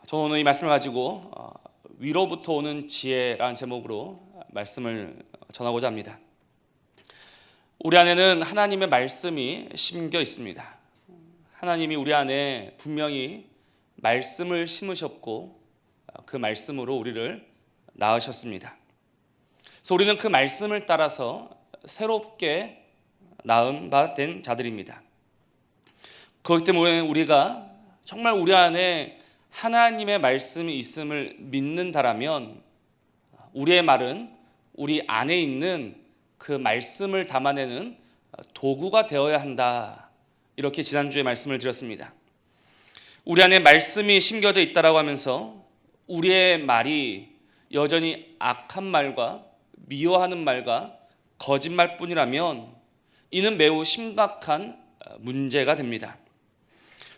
저는 오늘 이 말씀을 가지고 위로부터 오는 지혜라는 제목으로 말씀을 전하고자 합니다. 우리 안에는 하나님의 말씀이 심겨 있습니다. 하나님이 우리 안에 분명히 말씀을 심으셨고 그 말씀으로 우리를 낳으셨습니다. 그래서 우리는 그 말씀을 따라서 새롭게 낳은 바 된 자들입니다. 그렇기 때문에 우리가 정말 우리 안에 하나님의 말씀이 있음을 믿는다라면 우리의 말은 우리 안에 있는 그 말씀을 담아내는 도구가 되어야 한다. 이렇게 지난주에 말씀을 드렸습니다. 우리 안에 말씀이 심겨져 있다라고 하면서 우리의 말이 여전히 악한 말과 미워하는 말과 거짓말뿐이라면 이는 매우 심각한 문제가 됩니다.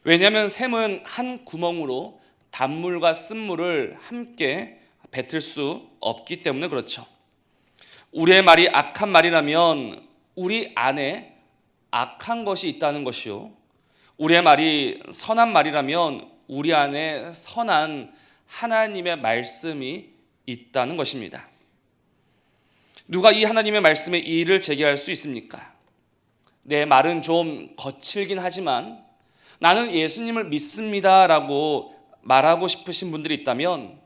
왜냐하면 샘은 한 구멍으로 단물과 쓴물을 함께 뱉을 수 없기 때문에 그렇죠. 우리의 말이 악한 말이라면 우리 안에 악한 것이 있다는 것이요, 우리의 말이 선한 말이라면 우리 안에 선한 하나님의 말씀이 있다는 것입니다. 누가 이 하나님의 말씀에 이의를 제기할 수 있습니까? 내 말은 좀 거칠긴 하지만 나는 예수님을 믿습니다라고 말하고 싶으신 분들이 있다면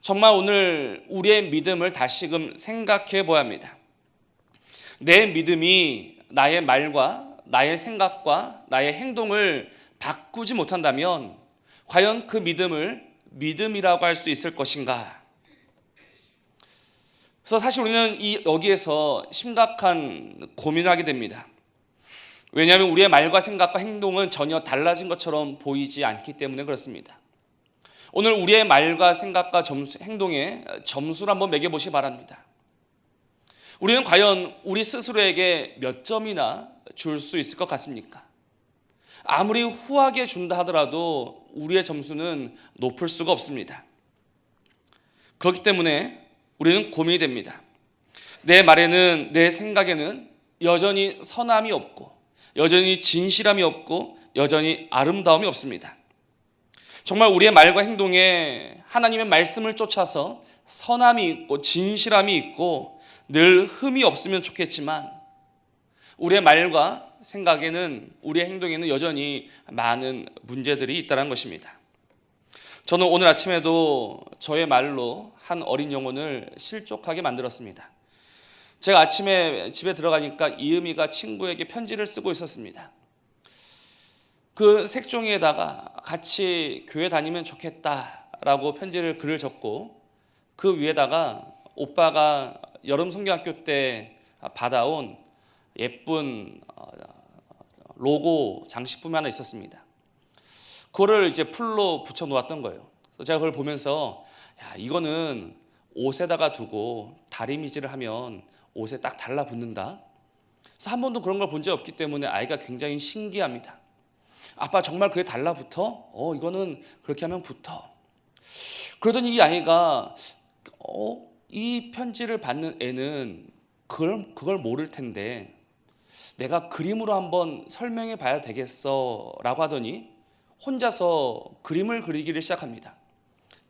정말 오늘 우리의 믿음을 다시금 생각해 보아야 합니다. 내 믿음이 나의 말과 나의 생각과 나의 행동을 바꾸지 못한다면 과연 그 믿음을 믿음이라고 할 수 있을 것인가? 그래서 사실 우리는 여기에서 심각한 고민을 하게 됩니다. 왜냐하면 우리의 말과 생각과 행동은 전혀 달라진 것처럼 보이지 않기 때문에 그렇습니다. 오늘 우리의 말과 생각과 행동에 점수를 한번 매겨보시기 바랍니다. 우리는 과연 우리 스스로에게 몇 점이나 줄 수 있을 것 같습니까? 아무리 후하게 준다 하더라도 우리의 점수는 높을 수가 없습니다. 그렇기 때문에 우리는 고민이 됩니다. 내 말에는, 내 생각에는 여전히 선함이 없고 여전히 진실함이 없고 여전히 아름다움이 없습니다. 정말 우리의 말과 행동에 하나님의 말씀을 쫓아서 선함이 있고 진실함이 있고 늘 흠이 없으면 좋겠지만 우리의 말과 생각에는, 우리의 행동에는 여전히 많은 문제들이 있다는 것입니다. 저는 오늘 아침에도 저의 말로 한 어린 영혼을 실족하게 만들었습니다. 제가 아침에 집에 들어가니까 이음이가 친구에게 편지를 쓰고 있었습니다. 그 색종이에다가 같이 교회 다니면 좋겠다라고 글을 적고 그 위에다가 오빠가 여름 성경학교 때 받아온 예쁜 로고 장식품이 하나 있었습니다. 그거를 이제 풀로 붙여 놓았던 거예요. 그래서 제가 그걸 보면서 이거는 옷에다가 두고 다리미질을 하면 옷에 딱 달라붙는다. 그래서 한 번도 그런 걸 본 적이 없기 때문에 아이가 굉장히 신기합니다. 아빠 정말 그게 달라붙어? 이거는 그렇게 하면 붙어. 그러더니 이 아이가 이 편지를 받는 애는 그걸 모를 텐데 내가 그림으로 한번 설명해 봐야 되겠어 라고 하더니 혼자서 그림을 그리기를 시작합니다.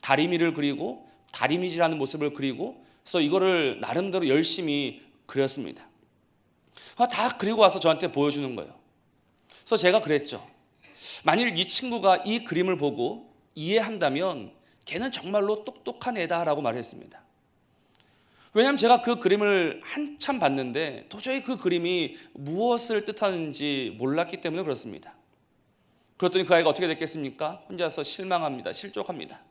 다리미를 그리고 다리미질하는 모습을 그리고 그래서 이거를 나름대로 열심히 그렸습니다. 다 그리고 와서 저한테 보여주는 거예요. 그래서 제가 그랬죠. 만일 이 친구가 이 그림을 보고 이해한다면 걔는 정말로 똑똑한 애다라고 말했습니다. 왜냐하면 제가 그 그림을 한참 봤는데 도저히 그 그림이 무엇을 뜻하는지 몰랐기 때문에 그렇습니다. 그랬더니 그 아이가 어떻게 됐겠습니까? 혼자서 실망합니다. 실족합니다.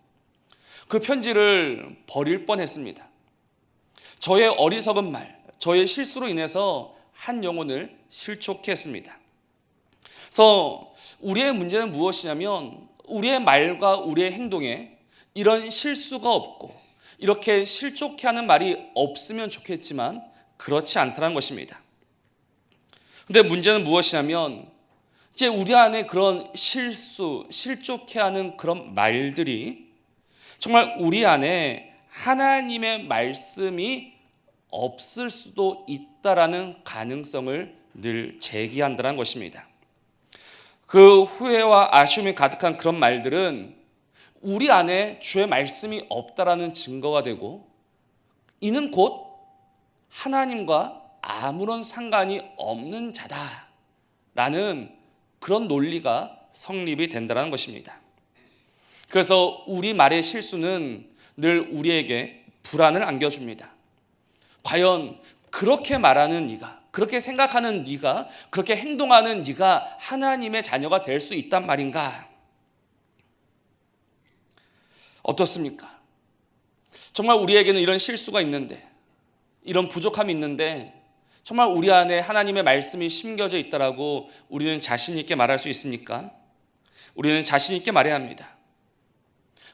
그 편지를 버릴 뻔했습니다. 저의 어리석은 말, 저의 실수로 인해서 한 영혼을 실족케 했습니다. 그래서 우리의 문제는 무엇이냐면 우리의 말과 우리의 행동에 이런 실수가 없고 이렇게 실족해 하는 말이 없으면 좋겠지만 그렇지 않다는 것입니다. 근데 문제는 무엇이냐면 이제 우리 안에 그런 실족해 하는 그런 말들이 정말 우리 안에 하나님의 말씀이 없을 수도 있다라는 가능성을 늘 제기한다는 것입니다. 그 후회와 아쉬움이 가득한 그런 말들은 우리 안에 주의 말씀이 없다라는 증거가 되고, 이는 곧 하나님과 아무런 상관이 없는 자다라는 그런 논리가 성립이 된다는 것입니다. 그래서 우리 말의 실수는 늘 우리에게 불안을 안겨줍니다. 과연 그렇게 말하는 네가, 그렇게 생각하는 네가, 그렇게 행동하는 네가 하나님의 자녀가 될 수 있단 말인가? 어떻습니까? 정말 우리에게는 이런 실수가 있는데, 이런 부족함이 있는데, 정말 우리 안에 하나님의 말씀이 심겨져 있다라고 우리는 자신 있게 말할 수 있습니까? 우리는 자신 있게 말해야 합니다.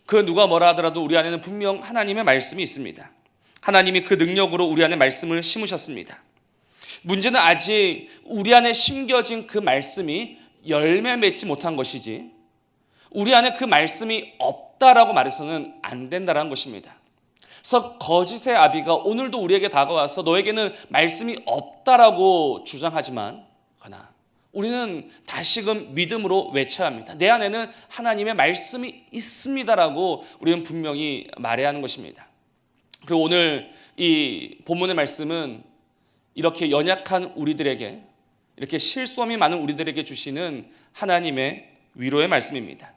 그 누가 뭐라 하더라도 우리 안에는 분명 하나님의 말씀이 있습니다. 하나님이 그 능력으로 우리 안에 말씀을 심으셨습니다. 문제는 아직 우리 안에 심겨진 그 말씀이 열매 맺지 못한 것이지, 우리 안에 그 말씀이 없다라고 말해서는 안 된다는 것입니다. 그래서 거짓의 아비가 오늘도 우리에게 다가와서 너에게는 말씀이 없다라고 주장하지만, 그러나 우리는 다시금 믿음으로 외쳐야 합니다. 내 안에는 하나님의 말씀이 있습니다라고 우리는 분명히 말해야 하는 것입니다. 그리고 오늘 이 본문의 말씀은 이렇게 연약한 우리들에게, 이렇게 실수함이 많은 우리들에게 주시는 하나님의 위로의 말씀입니다.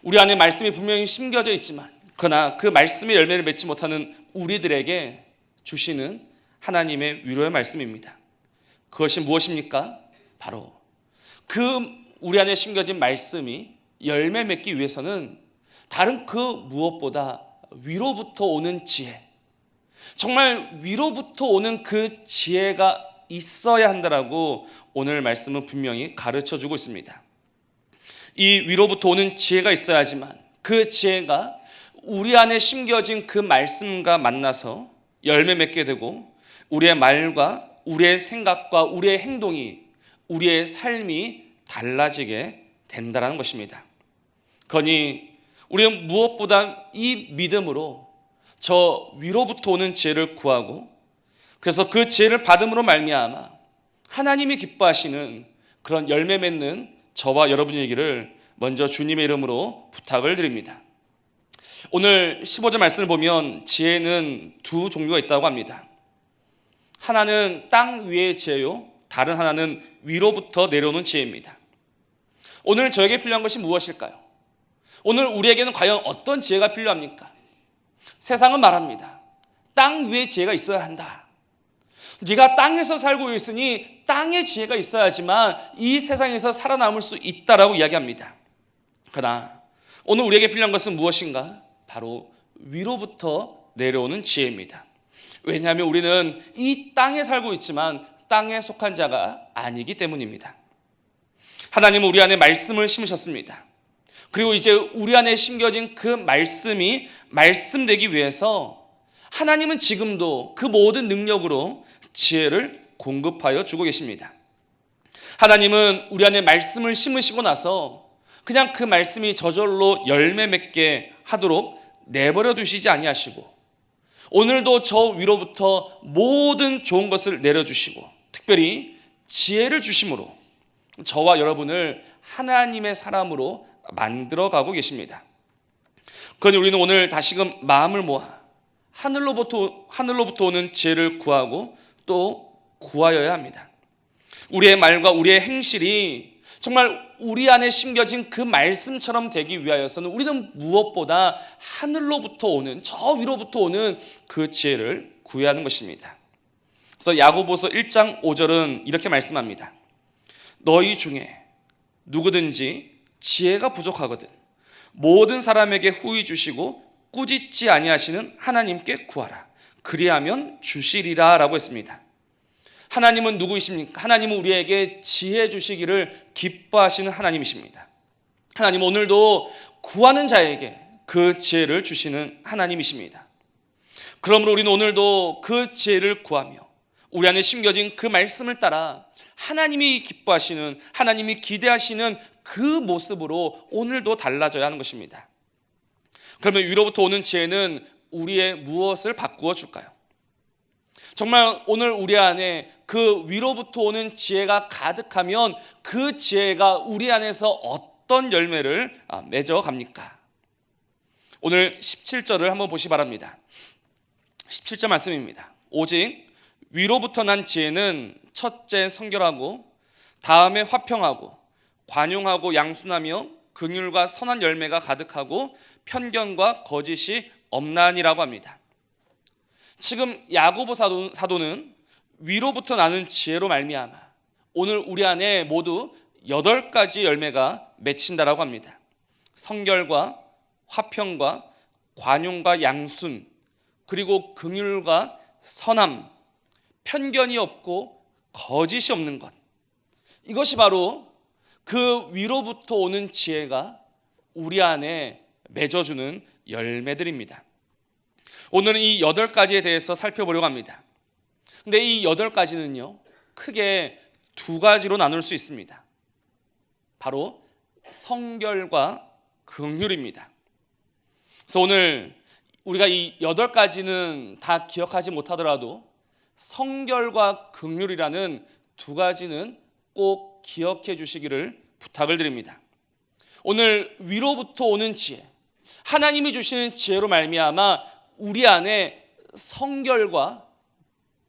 우리 안에 말씀이 분명히 심겨져 있지만, 그러나 그 말씀의 열매를 맺지 못하는 우리들에게 주시는 하나님의 위로의 말씀입니다. 그것이 무엇입니까? 바로 그 우리 안에 심겨진 말씀이 열매 맺기 위해서는 다른 그 무엇보다 위로부터 오는 지혜, 정말 위로부터 오는 그 지혜가 있어야 한다라고 오늘 말씀은 분명히 가르쳐주고 있습니다. 이 위로부터 오는 지혜가 있어야지만 그 지혜가 우리 안에 심겨진 그 말씀과 만나서 열매 맺게 되고, 우리의 말과 우리의 생각과 우리의 행동이, 우리의 삶이 달라지게 된다는 것입니다. 그러니 우리는 무엇보다 이 믿음으로 저 위로부터 오는 지혜를 구하고, 그래서 그 지혜를 받음으로 말미암아 하나님이 기뻐하시는 그런 열매 맺는 저와 여러분이기를 먼저 주님의 이름으로 부탁을 드립니다. 오늘 15절 말씀을 보면 지혜는 두 종류가 있다고 합니다. 하나는 땅 위의 지혜요, 다른 하나는 위로부터 내려오는 지혜입니다. 오늘 저에게 필요한 것이 무엇일까요? 오늘 우리에게는 과연 어떤 지혜가 필요합니까? 세상은 말합니다. 땅 위에 지혜가 있어야 한다. 네가 땅에서 살고 있으니 땅의 지혜가 있어야지만 이 세상에서 살아남을 수 있다라고 이야기합니다. 그러나 오늘 우리에게 필요한 것은 무엇인가? 바로 위로부터 내려오는 지혜입니다. 왜냐하면 우리는 이 땅에 살고 있지만 땅에 속한 자가 아니기 때문입니다. 하나님은 우리 안에 말씀을 심으셨습니다. 그리고 이제 우리 안에 심겨진 그 말씀이 말씀되기 위해서 하나님은 지금도 그 모든 능력으로 지혜를 공급하여 주고 계십니다. 하나님은 우리 안에 말씀을 심으시고 나서 그냥 그 말씀이 저절로 열매 맺게 하도록 내버려 두시지 아니하시고, 오늘도 저 위로부터 모든 좋은 것을 내려주시고 특별히 지혜를 주심으로 저와 여러분을 하나님의 사람으로 만들어가고 계십니다. 그러니 우리는 오늘 다시금 마음을 모아 하늘로부터 오는 지혜를 구하고 또 구하여야 합니다. 우리의 말과 우리의 행실이 정말 우리 안에 심겨진 그 말씀처럼 되기 위하여서는 우리는 무엇보다 하늘로부터 오는, 저 위로부터 오는 그 지혜를 구해야 하는 것입니다. 그래서 야고보서 1장 5절은 이렇게 말씀합니다. 너희 중에 누구든지 지혜가 부족하거든 모든 사람에게 후히 주시고 꾸짖지 아니하시는 하나님께 구하라. 그리하면 주시리라 라고 했습니다. 하나님은 누구이십니까? 하나님은 우리에게 지혜 주시기를 기뻐하시는 하나님이십니다. 하나님은 오늘도 구하는 자에게 그 지혜를 주시는 하나님이십니다. 그러므로 우리는 오늘도 그 지혜를 구하며 우리 안에 심겨진 그 말씀을 따라 하나님이 기뻐하시는, 하나님이 기대하시는 그 모습으로 오늘도 달라져야 하는 것입니다. 그러면 위로부터 오는 지혜는 우리의 무엇을 바꾸어 줄까요? 정말 오늘 우리 안에 그 위로부터 오는 지혜가 가득하면 그 지혜가 우리 안에서 어떤 열매를 맺어 갑니까? 오늘 17절을 한번 보시 바랍니다. 17절 말씀입니다. 오직 위로부터 난 지혜는 첫째 성결하고 다음에 화평하고 관용하고 양순하며 긍휼과 선한 열매가 가득하고 편견과 거짓이 없나니라고 합니다. 지금 야고보 사도는 위로부터 나는 지혜로 말미암아 오늘 우리 안에 모두 8가지 열매가 맺힌다라고 합니다. 성결과 화평과 관용과 양순, 그리고 긍휼과 선함, 편견이 없고 거짓이 없는 것. 이것이 바로 그 위로부터 오는 지혜가 우리 안에 맺어주는 열매들입니다. 오늘은 이 8가지에 대해서 살펴보려고 합니다. 근데 이 8가지는요, 크게 2가지로 나눌 수 있습니다. 바로 성결과 긍휼입니다. 그래서 오늘 우리가 이 8가지는 다 기억하지 못하더라도 성결과 긍휼이라는 2가지는 꼭 기억해 주시기를 부탁을 드립니다. 오늘 위로부터 오는 지혜, 하나님이 주시는 지혜로 말미암아 우리 안에 성결과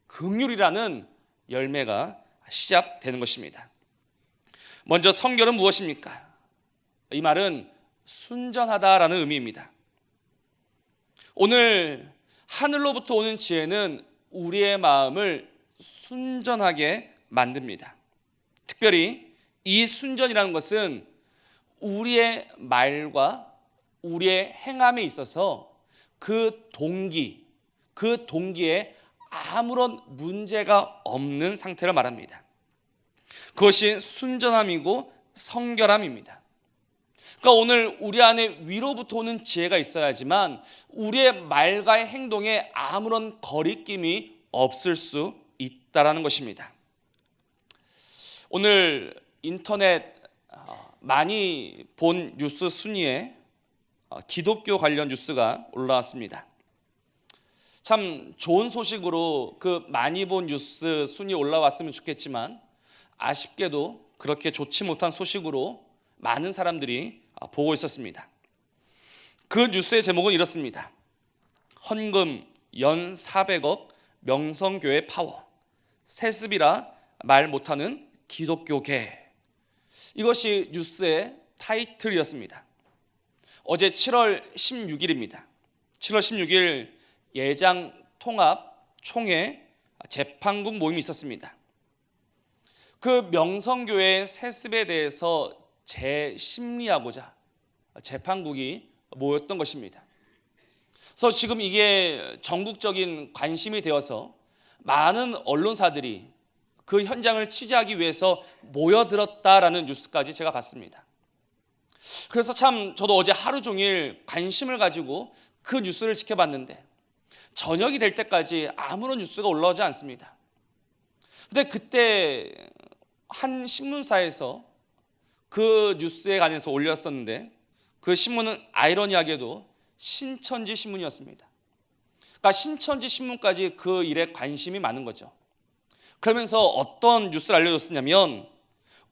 긍휼이라는 열매가 시작되는 것입니다. 먼저 성결은 무엇입니까? 이 말은 순전하다라는 의미입니다. 오늘 하늘로부터 오는 지혜는 우리의 마음을 순전하게 만듭니다. 특별히 이 순전이라는 것은 우리의 말과 우리의 행함에 있어서 그 동기에 아무런 문제가 없는 상태를 말합니다. 그것이 순전함이고 성결함입니다. 그러니까 오늘 우리 안에 위로부터 오는 지혜가 있어야지만 우리의 말과의 행동에 아무런 거리낌이 없을 수 있다라는 것입니다. 오늘 인터넷 많이 본 뉴스 순위에 기독교 관련 뉴스가 올라왔습니다. 참 좋은 소식으로 그 많이 본 뉴스 순위 올라왔으면 좋겠지만 아쉽게도 그렇게 좋지 못한 소식으로 많은 사람들이 보고 있었습니다. 그 뉴스의 제목은 이렇습니다. 헌금 연 400억 명성교회 파워, 세습이라 말 못하는 기독교계. 이것이 뉴스의 타이틀이었습니다. 어제 7월 16일입니다. 7월 16일 예장 통합 총회 재판국 모임이 있었습니다. 그 명성교회 세습에 대해서 재심리하고자 재판국이 모였던 것입니다. 그래서 지금 이게 전국적인 관심이 되어서 많은 언론사들이 그 현장을 취재하기 위해서 모여들었다라는 뉴스까지 제가 봤습니다. 그래서 참 저도 어제 하루 종일 관심을 가지고 그 뉴스를 지켜봤는데 저녁이 될 때까지 아무런 뉴스가 올라오지 않습니다. 근데 그때 한 신문사에서 그 뉴스에 관해서 올렸었는데 그 신문은 아이러니하게도 신천지 신문이었습니다. 그러니까 신천지 신문까지 그 일에 관심이 많은 거죠. 그러면서 어떤 뉴스를 알려줬었냐면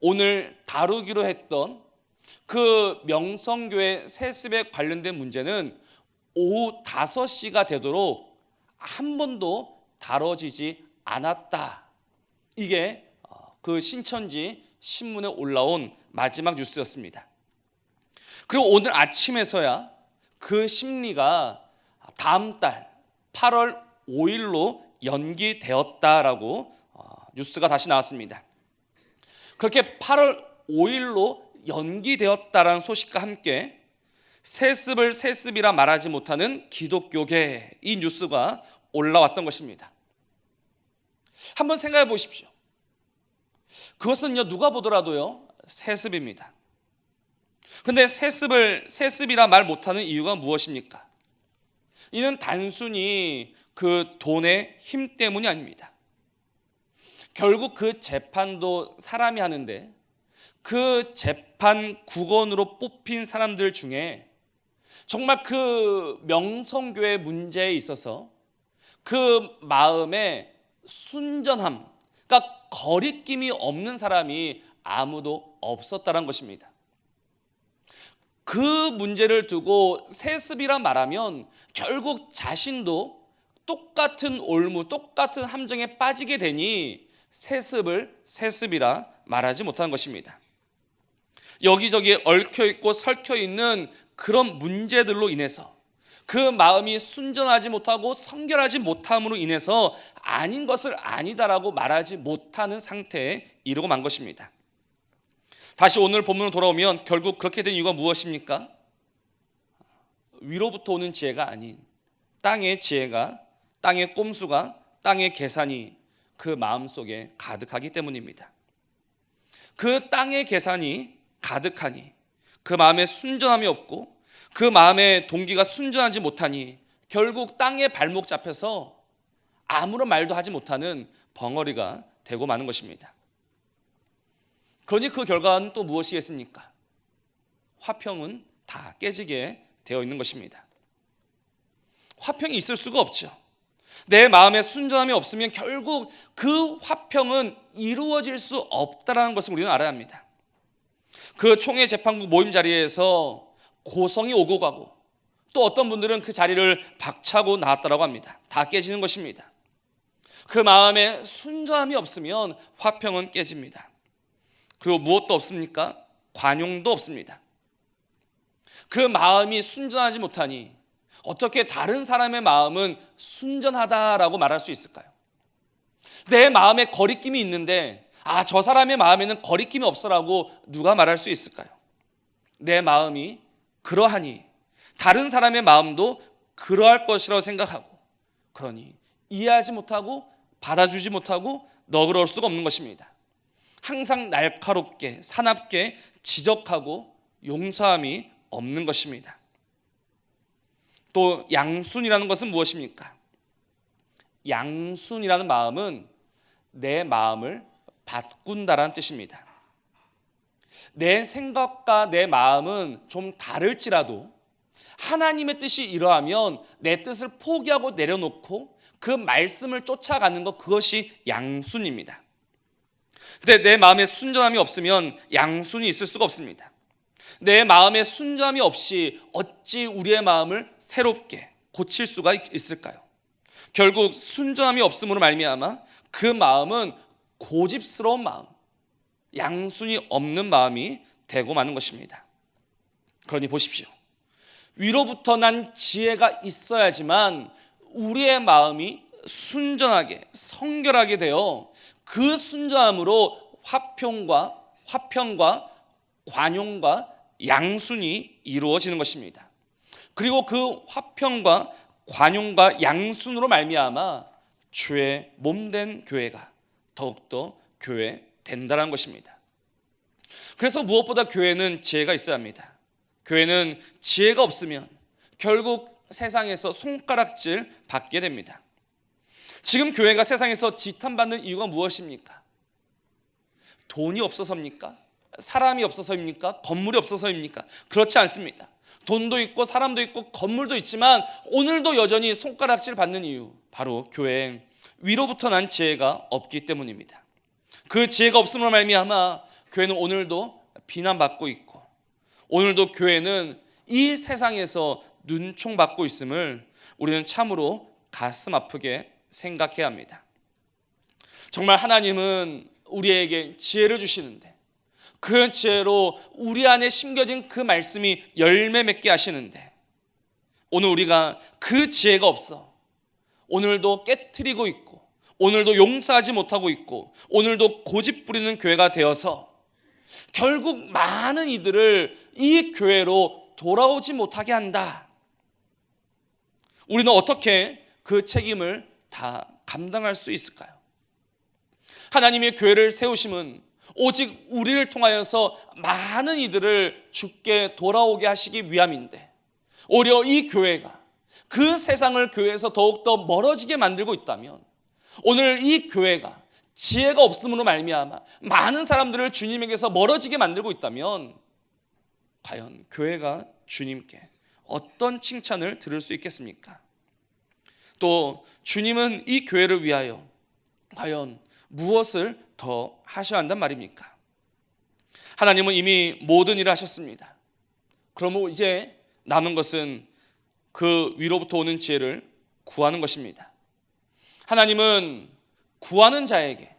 오늘 다루기로 했던 그 명성교회 세습에 관련된 문제는 오후 5시가 되도록 한 번도 다뤄지지 않았다. 이게 그 신천지 신문에 올라온 마지막 뉴스였습니다. 그리고 오늘 아침에서야 그 심리가 다음 달 8월 5일로 연기되었다라고 뉴스가 다시 나왔습니다. 그렇게 8월 5일로 연기되었다라는 소식과 함께 세습을 세습이라 말하지 못하는 기독교계, 이 뉴스가 올라왔던 것입니다. 한번 생각해 보십시오. 그것은요, 누가 보더라도요 세습입니다. 그런데 세습이라 말 못하는 이유가 무엇입니까? 이는 단순히 그 돈의 힘 때문이 아닙니다. 결국 그 재판도 사람이 하는데 그 재판 국원으로 뽑힌 사람들 중에 정말 그 명성교회 문제에 있어서 그 마음에 순전함, 그러니까 거리낌이 없는 사람이 아무도 없었다는 것입니다. 그 문제를 두고 세습이라 말하면 결국 자신도 똑같은 올무, 똑같은 함정에 빠지게 되니 세습을 세습이라 말하지 못하는 것입니다. 여기저기 얽혀있고 설켜있는 그런 문제들로 인해서 그 마음이 순전하지 못하고 성결하지 못함으로 인해서 아닌 것을 아니다라고 말하지 못하는 상태에 이르고 만 것입니다. 다시 오늘 본문으로 돌아오면 결국 그렇게 된 이유가 무엇입니까? 위로부터 오는 지혜가 아닌 땅의 지혜가, 땅의 꼼수가, 땅의 계산이 그 마음속에 가득하기 때문입니다. 그 땅의 계산이 가득하니, 그 마음에 순전함이 없고 그 마음의 동기가 순전하지 못하니 결국 땅에 발목 잡혀서 아무런 말도 하지 못하는 벙어리가 되고 마는 것입니다. 그러니 그 결과는 또 무엇이겠습니까? 화평은 다 깨지게 되어 있는 것입니다. 화평이 있을 수가 없죠. 내 마음에 순전함이 없으면 결국 그 화평은 이루어질 수 없다는 것을 우리는 알아야 합니다. 그 총회 재판국 모임 자리에서 고성이 오고 가고 또 어떤 분들은 그 자리를 박차고 나왔다고 합니다. 다 깨지는 것입니다. 그 마음에 순전함이 없으면 화평은 깨집니다. 그리고 무엇도 없습니까? 관용도 없습니다. 그 마음이 순전하지 못하니 어떻게 다른 사람의 마음은 순전하다라고 말할 수 있을까요? 내 마음에 거리낌이 있는데 저 사람의 마음에는 거리낌이 없어라고 누가 말할 수 있을까요? 내 마음이 그러하니 다른 사람의 마음도 그러할 것이라고 생각하고, 그러니 이해하지 못하고 받아주지 못하고 너그러울 수가 없는 것입니다. 항상 날카롭게 사납게 지적하고 용서함이 없는 것입니다. 또 양순이라는 것은 무엇입니까? 양순이라는 마음은 내 마음을 바꾼다라는 뜻입니다. 내 생각과 내 마음은 좀 다를지라도 하나님의 뜻이 이러하면 내 뜻을 포기하고 내려놓고 그 말씀을 쫓아가는 것, 그것이 양순입니다. 근데 내 마음에 순전함이 없으면 양순이 있을 수가 없습니다. 내 마음에 순전함이 없이 어찌 우리의 마음을 새롭게 고칠 수가 있을까요? 결국 순전함이 없음으로 말미암아 그 마음은 고집스러운 마음, 양순이 없는 마음이 되고 마는 것입니다. 그러니 보십시오. 위로부터 난 지혜가 있어야지만 우리의 마음이 순전하게 성결하게 되어 그 순전함으로 화평과 관용과 양순이 이루어지는 것입니다. 그리고 그 화평과 관용과 양순으로 말미암아 주의 몸된 교회가 더욱더 교회 된다는 것입니다. 그래서 무엇보다 교회는 지혜가 있어야 합니다. 교회는 지혜가 없으면 결국 세상에서 손가락질 받게 됩니다. 지금 교회가 세상에서 지탄받는 이유가 무엇입니까? 돈이 없어서입니까? 사람이 없어서입니까? 건물이 없어서입니까? 그렇지 않습니다. 돈도 있고 사람도 있고 건물도 있지만 오늘도 여전히 손가락질 받는 이유, 바로 교회에 위로부터 난 지혜가 없기 때문입니다. 그 지혜가 없음으로 말미암아 교회는 오늘도 비난받고 있고, 오늘도 교회는 이 세상에서 눈총받고 있음을 우리는 참으로 가슴 아프게 생각해야 합니다. 정말 하나님은 우리에게 지혜를 주시는데 그 지혜로 우리 안에 심겨진 그 말씀이 열매 맺게 하시는데, 오늘 우리가 그 지혜가 없어 오늘도 깨트리고 있고, 오늘도 용서하지 못하고 있고, 오늘도 고집 부리는 교회가 되어서 결국 많은 이들을 이 교회로 돌아오지 못하게 한다. 우리는 어떻게 그 책임을 다 감당할 수 있을까요? 하나님의 교회를 세우심은 오직 우리를 통하여서 많은 이들을 주께 돌아오게 하시기 위함인데, 오히려 이 교회가 그 세상을 교회에서 더욱더 멀어지게 만들고 있다면, 오늘 이 교회가 지혜가 없음으로 말미암아 많은 사람들을 주님에게서 멀어지게 만들고 있다면 과연 교회가 주님께 어떤 칭찬을 들을 수 있겠습니까? 또 주님은 이 교회를 위하여 과연 무엇을 더 하셔야 한단 말입니까? 하나님은 이미 모든 일을 하셨습니다. 그러면 이제 남은 것은 그 위로부터 오는 지혜를 구하는 것입니다. 하나님은 구하는 자에게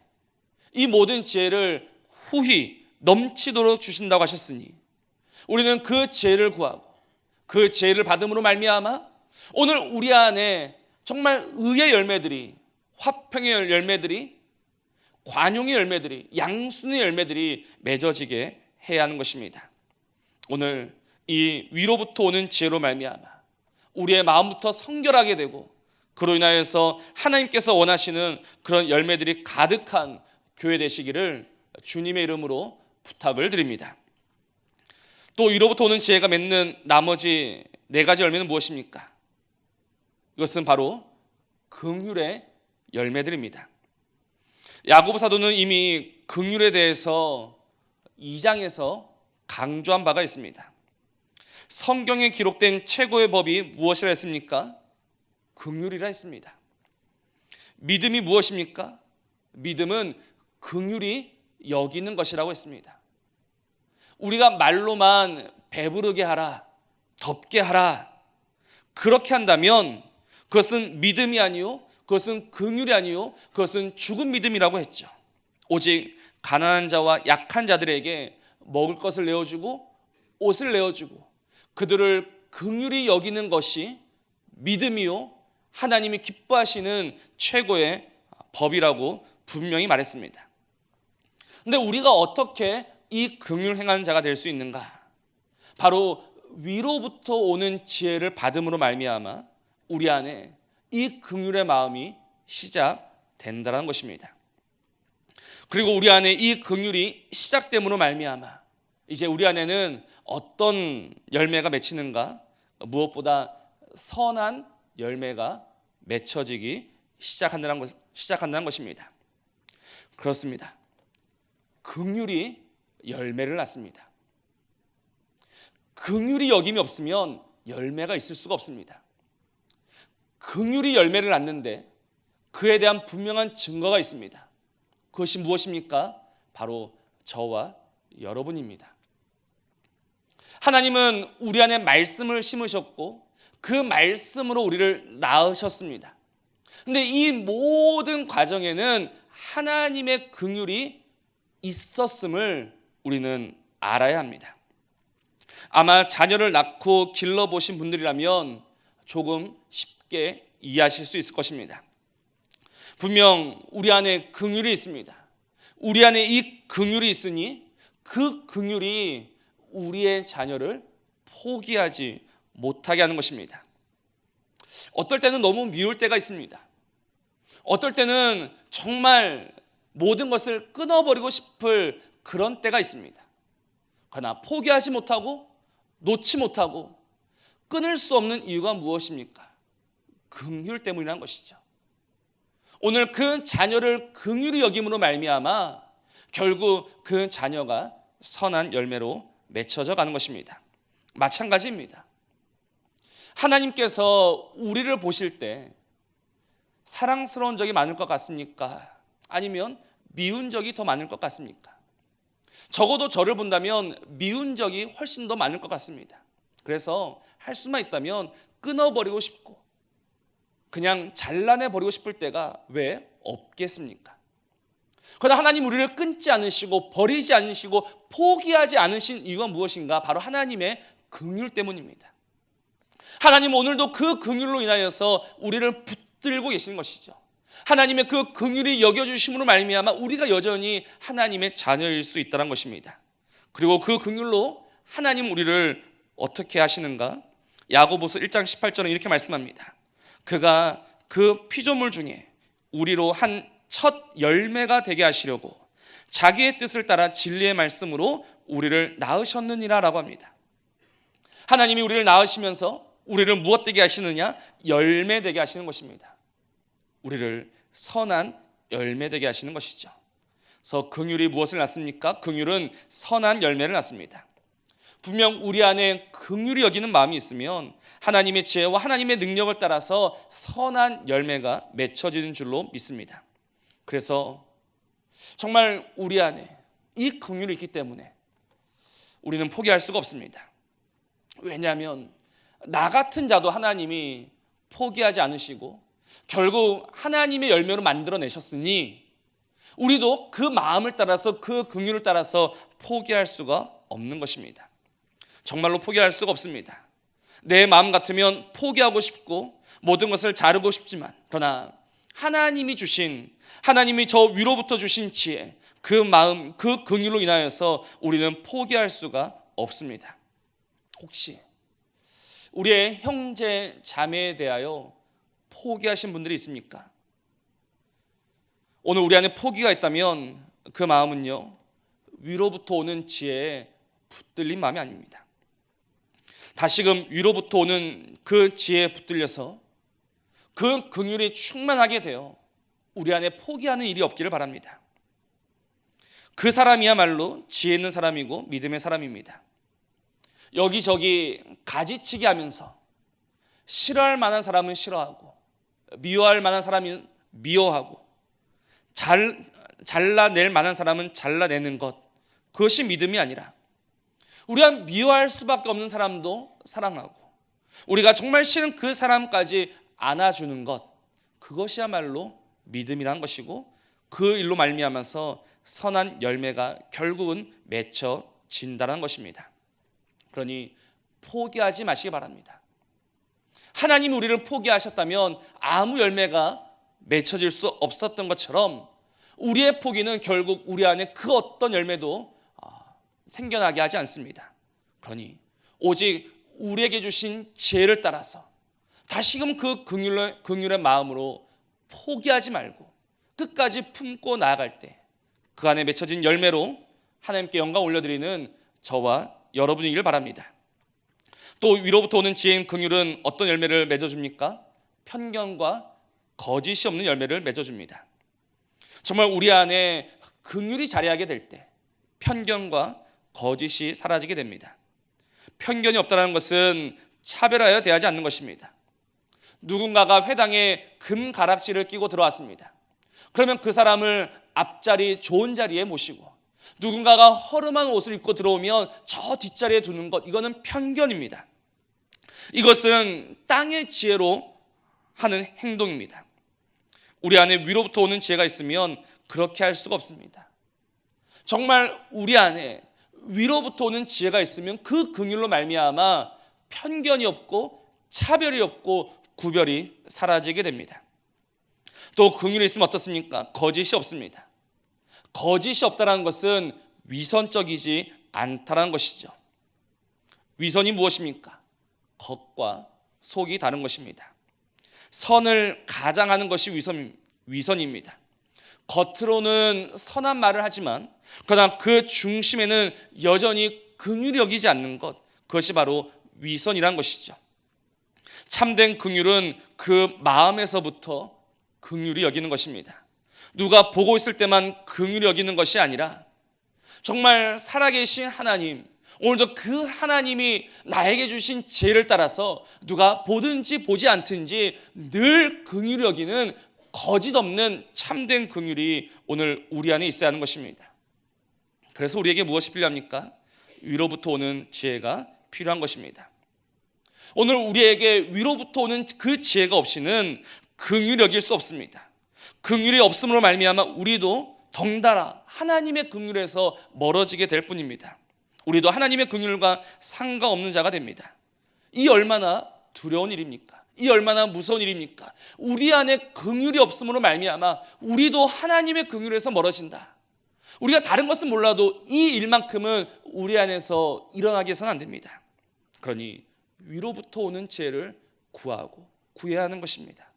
이 모든 지혜를 후히 넘치도록 주신다고 하셨으니 우리는 그 지혜를 구하고 그 지혜를 받음으로 말미암아 오늘 우리 안에 정말 의의 열매들이, 화평의 열매들이, 관용의 열매들이, 양순의 열매들이 맺어지게 해야 하는 것입니다. 오늘 이 위로부터 오는 지혜로 말미암아 우리의 마음부터 성결하게 되고 그로 인하여서 하나님께서 원하시는 그런 열매들이 가득한 교회 되시기를 주님의 이름으로 부탁을 드립니다. 또 위로부터 오는 지혜가 맺는 나머지 4가지 열매는 무엇입니까? 이것은 바로 긍휼의 열매들입니다. 야고보 사도는 이미 긍휼에 대해서 2장에서 강조한 바가 있습니다. 성경에 기록된 최고의 법이 무엇이라 했습니까? 긍휼이라 했습니다. 믿음이 무엇입니까? 믿음은 긍휼히 여기는 것이라고 했습니다. 우리가 말로만 배부르게 하라, 덥게 하라, 그렇게 한다면 그것은 믿음이 아니요, 그것은 긍휼이 아니요, 그것은 죽은 믿음이라고 했죠. 오직 가난한 자와 약한 자들에게 먹을 것을 내어주고 옷을 내어주고 그들을 긍휼히 여기는 것이 믿음이요, 하나님이 기뻐하시는 최고의 법이라고 분명히 말했습니다. 근데 우리가 어떻게 이 긍휼 행하는 자가 될 수 있는가? 바로 위로부터 오는 지혜를 받음으로 말미암아 우리 안에 이 긍휼의 마음이 시작된다는 것입니다. 그리고 우리 안에 이 긍휼이 시작됨으로 말미암아 이제 우리 안에는 어떤 열매가 맺히는가? 무엇보다 선한 열매가 맺혀지기 시작한다는 것입니다. 그렇습니다. 긍휼이 열매를 낳습니다. 긍휼이 여김이 없으면 열매가 있을 수가 없습니다. 긍휼이 열매를 낳는데 그에 대한 분명한 증거가 있습니다. 그것이 무엇입니까? 바로 저와 여러분입니다. 하나님은 우리 안에 말씀을 심으셨고 그 말씀으로 우리를 낳으셨습니다. 근데 이 모든 과정에는 하나님의 긍휼이 있었음을 우리는 알아야 합니다. 아마 자녀를 낳고 길러보신 분들이라면 조금 쉽게 이해하실 수 있을 것입니다. 분명 우리 안에 긍휼이 있습니다. 우리 안에 이 긍휼이 있으니 그 긍휼이 우리의 자녀를 포기하지 못하게 하는 것입니다. 어떨 때는 너무 미울 때가 있습니다. 어떨 때는 정말 모든 것을 끊어버리고 싶을 그런 때가 있습니다. 그러나 포기하지 못하고 놓지 못하고 끊을 수 없는 이유가 무엇입니까? 긍휼 때문이라는 것이죠. 오늘 그 자녀를 긍휼히 여김으로 말미암아 결국 그 자녀가 선한 열매로 맺혀져 가는 것입니다. 마찬가지입니다. 하나님께서 우리를 보실 때 사랑스러운 적이 많을 것 같습니까? 아니면 미운 적이 더 많을 것 같습니까? 적어도 저를 본다면 미운 적이 훨씬 더 많을 것 같습니다. 그래서 할 수만 있다면 끊어버리고 싶고 그냥 잘라내버리고 싶을 때가 왜 없겠습니까? 그러나 하나님 우리를 끊지 않으시고 버리지 않으시고 포기하지 않으신 이유가 무엇인가? 바로 하나님의 긍휼 때문입니다. 하나님 오늘도 그 긍휼로 인하여서 우리를 붙들고 계시는 것이죠. 하나님의 그 긍휼이 여겨주심으로 말미암아 우리가 여전히 하나님의 자녀일 수 있다는 것입니다. 그리고 그 긍휼로 하나님 우리를 어떻게 하시는가? 야고보서 1장 18절은 이렇게 말씀합니다. 그가 그 피조물 중에 우리로 한 첫 열매가 되게 하시려고 자기의 뜻을 따라 진리의 말씀으로 우리를 낳으셨느니라 라고 합니다. 하나님이 우리를 낳으시면서 우리를 무엇 되게 하시느냐? 열매 되게 하시는 것입니다. 우리를 선한 열매 되게 하시는 것이죠. 그래서 긍휼이 무엇을 낳습니까? 긍휼은 선한 열매를 낳습니다. 분명 우리 안에 긍휼히 여기는 마음이 있으면 하나님의 지혜와 하나님의 능력을 따라서 선한 열매가 맺혀지는 줄로 믿습니다. 그래서 정말 우리 안에 이 긍휼이 있기 때문에 우리는 포기할 수가 없습니다. 왜냐하면 나 같은 자도 하나님이 포기하지 않으시고 결국 하나님의 열매로 만들어내셨으니 우리도 그 마음을 따라서 그 긍휼을 따라서 포기할 수가 없는 것입니다. 정말로 포기할 수가 없습니다. 내 마음 같으면 포기하고 싶고 모든 것을 자르고 싶지만 그러나 하나님이 저 위로부터 주신 지혜, 그 마음, 그 긍휼로 인하여서 우리는 포기할 수가 없습니다. 혹시 우리의 형제 자매에 대하여 포기하신 분들이 있습니까? 오늘 우리 안에 포기가 있다면 그 마음은요, 위로부터 오는 지혜에 붙들린 마음이 아닙니다. 다시금 위로부터 오는 그 지혜에 붙들려서 그 긍휼이 충만하게 되어 우리 안에 포기하는 일이 없기를 바랍니다. 그 사람이야말로 지혜 있는 사람이고 믿음의 사람입니다. 여기저기 가지치기 하면서 싫어할 만한 사람은 싫어하고 미워할 만한 사람은 미워하고 잘라낼 만한 사람은 잘라내는 것, 그것이 믿음이 아니라 우리가 미워할 수밖에 없는 사람도 사랑하고 우리가 정말 싫은 그 사람까지 안아주는 것, 그것이야말로 믿음이라는 것이고 그 일로 말미암아서 선한 열매가 결국은 맺혀진다는 것입니다. 그러니 포기하지 마시기 바랍니다. 하나님이 우리를 포기하셨다면 아무 열매가 맺혀질 수 없었던 것처럼 우리의 포기는 결국 우리 안에 그 어떤 열매도 생겨나게 하지 않습니다. 그러니 오직 우리에게 주신 지혜를 따라서 다시금 그 긍휼의 마음으로 포기하지 말고 끝까지 품고 나아갈 때 그 안에 맺혀진 열매로 하나님께 영광 올려드리는 저와 여러분이길 바랍니다. 또 위로부터 오는 지혜인 긍휼은 어떤 열매를 맺어줍니까? 편견과 거짓이 없는 열매를 맺어줍니다. 정말 우리 안에 긍휼이 자리하게 될 때 편견과 거짓이 사라지게 됩니다. 편견이 없다는 것은 차별하여 대하지 않는 것입니다. 누군가가 회당에 금 가락지를 끼고 들어왔습니다. 그러면 그 사람을 앞자리 좋은 자리에 모시고 누군가가 허름한 옷을 입고 들어오면 저 뒷자리에 두는 것, 이거는 편견입니다. 이것은 땅의 지혜로 하는 행동입니다. 우리 안에 위로부터 오는 지혜가 있으면 그렇게 할 수가 없습니다. 정말 우리 안에 위로부터 오는 지혜가 있으면 그 긍휼로 말미암아 편견이 없고 차별이 없고 구별이 사라지게 됩니다. 또 긍휼이 있으면 어떻습니까? 거짓이 없습니다. 거짓이 없다는 것은 위선적이지 않다는 것이죠. 위선이 무엇입니까? 겉과 속이 다른 것입니다. 선을 가장하는 것이 위선입니다. 겉으로는 선한 말을 하지만 그러나 그 중심에는 여전히 긍휼히 여기지 않는 것, 그것이 바로 위선이란 것이죠. 참된 긍휼은 그 마음에서부터 긍휼히 여기는 것입니다. 누가 보고 있을 때만 긍휼히 여기는 것이 아니라 정말 살아계신 하나님, 오늘도 그 하나님이 나에게 주신 지혜를 따라서 누가 보든지 보지 않든지 늘 긍휼히 여기는 거짓 없는 참된 긍휼이 오늘 우리 안에 있어야 하는 것입니다. 그래서 우리에게 무엇이 필요합니까? 위로부터 오는 지혜가 필요한 것입니다. 오늘 우리에게 위로부터 오는 그 지혜가 없이는 긍휼히 여길 수 없습니다. 긍휼이 없음으로 말미암아 우리도 덩달아 하나님의 긍휼에서 멀어지게 될 뿐입니다. 우리도 하나님의 긍휼과 상관없는 자가 됩니다. 이 얼마나 두려운 일입니까? 이 얼마나 무서운 일입니까? 우리 안에 긍휼이 없음으로 말미암아 우리도 하나님의 긍휼에서 멀어진다. 우리가 다른 것은 몰라도 이 일만큼은 우리 안에서 일어나게 해서는 안 됩니다. 그러니 위로부터 오는 지혜를 구하고 구해야 하는 것입니다.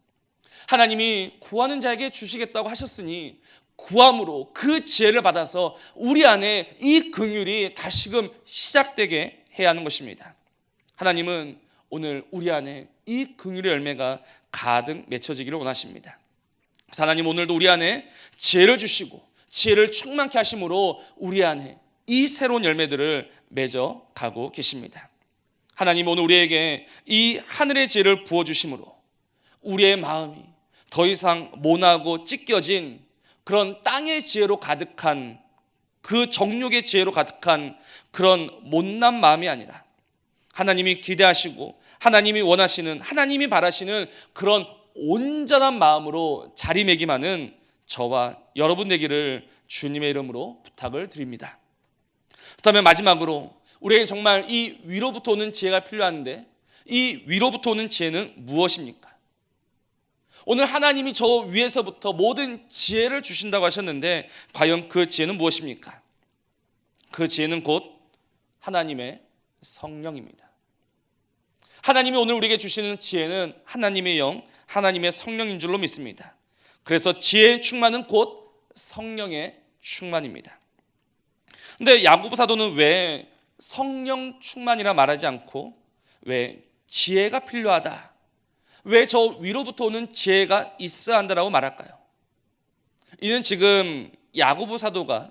하나님이 구하는 자에게 주시겠다고 하셨으니 구함으로 그 지혜를 받아서 우리 안에 이 긍휼이 다시금 시작되게 해야 하는 것입니다. 하나님은 오늘 우리 안에 이 긍휼의 열매가 가득 맺혀지기를 원하십니다. 그래서 하나님 오늘도 우리 안에 지혜를 주시고 지혜를 충만케 하심으로 우리 안에 이 새로운 열매들을 맺어 가고 계십니다. 하나님 오늘 우리에게 이 하늘의 지혜를 부어주심으로 우리의 마음이 더 이상 모나고 찢겨진 그런 땅의 지혜로 가득한 그 정욕의 지혜로 가득한 그런 못난 마음이 아니라 하나님이 기대하시고 하나님이 원하시는, 하나님이 바라시는 그런 온전한 마음으로 자리매김하는 저와 여러분 되기를 주님의 이름으로 부탁을 드립니다. 그렇다면 마지막으로 우리에게 정말 이 위로부터 오는 지혜가 필요한데, 이 위로부터 오는 지혜는 무엇입니까? 오늘 하나님이 저 위에서부터 모든 지혜를 주신다고 하셨는데 과연 그 지혜는 무엇입니까? 그 지혜는 곧 하나님의 성령입니다. 하나님이 오늘 우리에게 주시는 지혜는 하나님의 영, 하나님의 성령인 줄로 믿습니다. 그래서 지혜의 충만은 곧 성령의 충만입니다. 근데 야고보 사도는 왜 성령 충만이라 말하지 않고 왜 지혜가 필요하다, 왜 저 위로부터 오는 지혜가 있어야 한다라고 말할까요? 이는 지금 야고보 사도가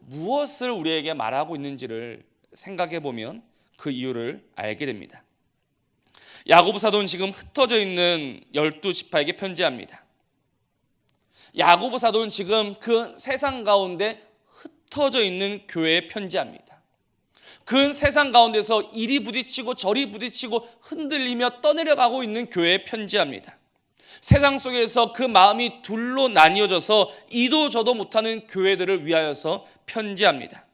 무엇을 우리에게 말하고 있는지를 생각해 보면 그 이유를 알게 됩니다. 야고보 사도는 지금 흩어져 있는 12지파에게 편지합니다. 야고보 사도는 지금 그 세상 가운데 흩어져 있는 교회에 편지합니다. 그 세상 가운데서 이리 부딪히고 저리 부딪히고 흔들리며 떠내려가고 있는 교회에 편지합니다. 세상 속에서 그 마음이 둘로 나뉘어져서 이도 저도 못하는 교회들을 위하여서 편지합니다.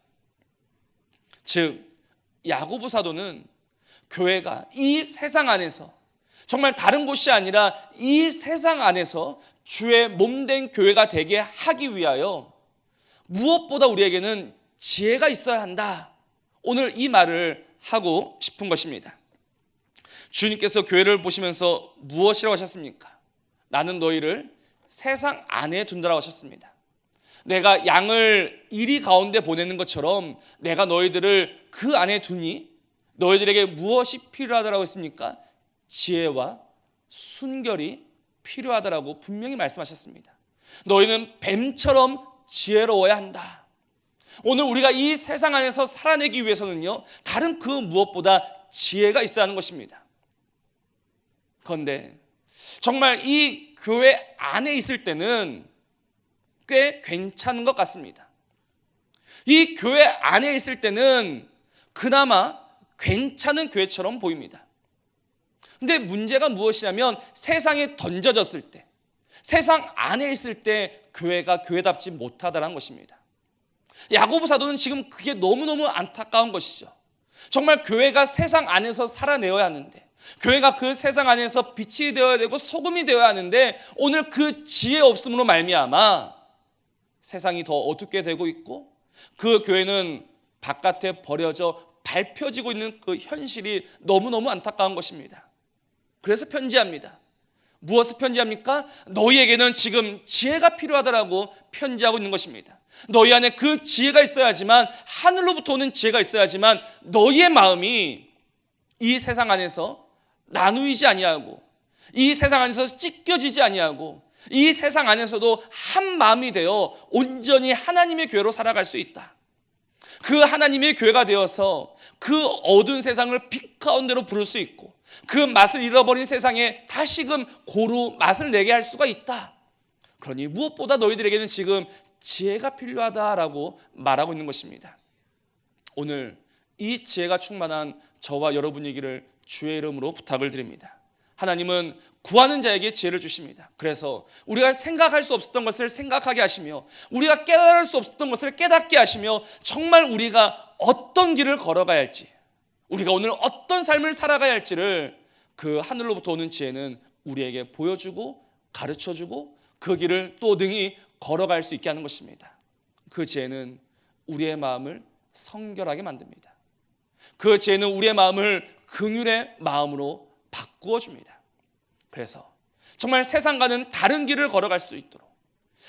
즉 야고보 사도는 교회가 이 세상 안에서, 정말 다른 곳이 아니라 이 세상 안에서 주의 몸된 교회가 되게 하기 위하여 무엇보다 우리에게는 지혜가 있어야 한다, 오늘 이 말을 하고 싶은 것입니다. 주님께서 교회를 보시면서 무엇이라고 하셨습니까? 나는 너희를 세상 안에 둔다라고 하셨습니다. 내가 양을 이리 가운데 보내는 것처럼 내가 너희들을 그 안에 두니 너희들에게 무엇이 필요하다라고 했습니까? 지혜와 순결이 필요하다라고 분명히 말씀하셨습니다. 너희는 뱀처럼 지혜로워야 한다. 오늘 우리가 이 세상 안에서 살아내기 위해서는요, 다른 그 무엇보다 지혜가 있어야 하는 것입니다. 그런데 정말 이 교회 안에 있을 때는 꽤 괜찮은 것 같습니다. 이 교회 안에 있을 때는 그나마 괜찮은 교회처럼 보입니다. 근데 문제가 무엇이냐면 세상에 던져졌을 때, 세상 안에 있을 때 교회가 교회답지 못하다는 것입니다. 야고보 사도는 지금 그게 너무너무 안타까운 것이죠. 정말 교회가 세상 안에서 살아내어야 하는데, 교회가 그 세상 안에서 빛이 되어야 되고 소금이 되어야 하는데, 오늘 그 지혜 없음으로 말미암아 세상이 더 어둡게 되고 있고 그 교회는 바깥에 버려져 밟혀지고 있는 그 현실이 너무너무 안타까운 것입니다. 그래서 편지합니다. 무엇을 편지합니까? 너희에게는 지금 지혜가 필요하다라고 편지하고 있는 것입니다. 너희 안에 그 지혜가 있어야지만, 하늘로부터 오는 지혜가 있어야지만 너희의 마음이 이 세상 안에서 나누이지 아니하고, 이 세상 안에서 찢겨지지 아니하고, 이 세상 안에서도 한 마음이 되어 온전히 하나님의 교회로 살아갈 수 있다. 그 하나님의 교회가 되어서 그 어두운 세상을 빛 가운데로 부를 수 있고, 그 맛을 잃어버린 세상에 다시금 고루 맛을 내게 할 수가 있다. 그러니 무엇보다 너희들에게는 지금 지혜가 필요하다라고 말하고 있는 것입니다. 오늘 이 지혜가 충만한 저와 여러분이기를 주의 이름으로 부탁을 드립니다. 하나님은 구하는 자에게 지혜를 주십니다. 그래서 우리가 생각할 수 없었던 것을 생각하게 하시며, 우리가 깨달을 수 없었던 것을 깨닫게 하시며, 정말 우리가 어떤 길을 걸어가야 할지, 우리가 오늘 어떤 삶을 살아가야 할지를 그 하늘로부터 오는 지혜는 우리에게 보여주고 가르쳐주고 그 길을 또 능히 걸어갈 수 있게 하는 것입니다. 그 지혜는 우리의 마음을 성결하게 만듭니다. 그 지혜는 우리의 마음을 긍휼의 마음으로 바꾸어 줍니다. 그래서 정말 세상과는 다른 길을 걸어갈 수 있도록,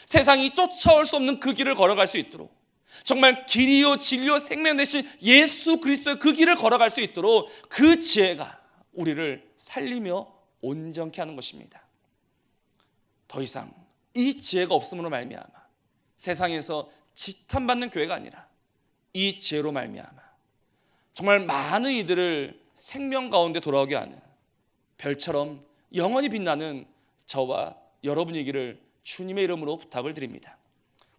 세상이 쫓아올 수 없는 그 길을 걸어갈 수 있도록, 정말 길이요 진리요 생명 되신 예수 그리스도의 그 길을 걸어갈 수 있도록 그 지혜가 우리를 살리며 온전케 하는 것입니다. 더 이상 이 지혜가 없음으로 말미암아 세상에서 지탄받는 교회가 아니라 이 지혜로 말미암아 정말 많은 이들을 생명 가운데 돌아오게 하는 별처럼 영원히 빛나는 저와 여러분이기를 주님의 이름으로 부탁을 드립니다.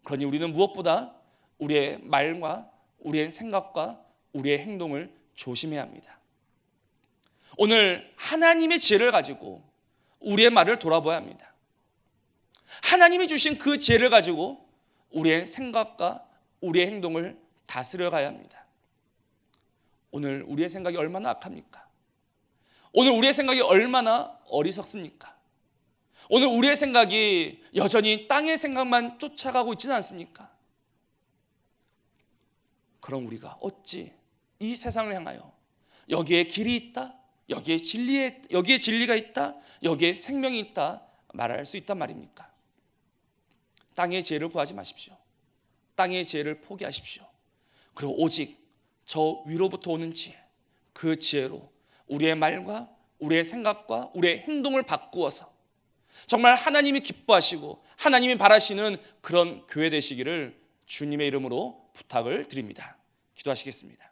그러니 우리는 무엇보다 우리의 말과 우리의 생각과 우리의 행동을 조심해야 합니다. 오늘 하나님의 지혜를 가지고 우리의 말을 돌아봐야 합니다. 하나님이 주신 그 지혜를 가지고 우리의 생각과 우리의 행동을 다스려 가야 합니다. 오늘 우리의 생각이 얼마나 악합니까? 오늘 우리의 생각이 얼마나 어리석습니까? 오늘 우리의 생각이 여전히 땅의 생각만 쫓아가고 있지는 않습니까? 그럼 우리가 어찌 이 세상을 향하여 여기에 길이 있다, 여기에 진리가 있다, 여기에 생명이 있다 말할 수 있단 말입니까? 땅의 지혜를 구하지 마십시오. 땅의 지혜를 포기하십시오. 그리고 오직 저 위로부터 오는 지혜, 그 지혜로 우리의 말과 우리의 생각과 우리의 행동을 바꾸어서 정말 하나님이 기뻐하시고 하나님이 바라시는 그런 교회 되시기를 주님의 이름으로 부탁을 드립니다. 기도하시겠습니다.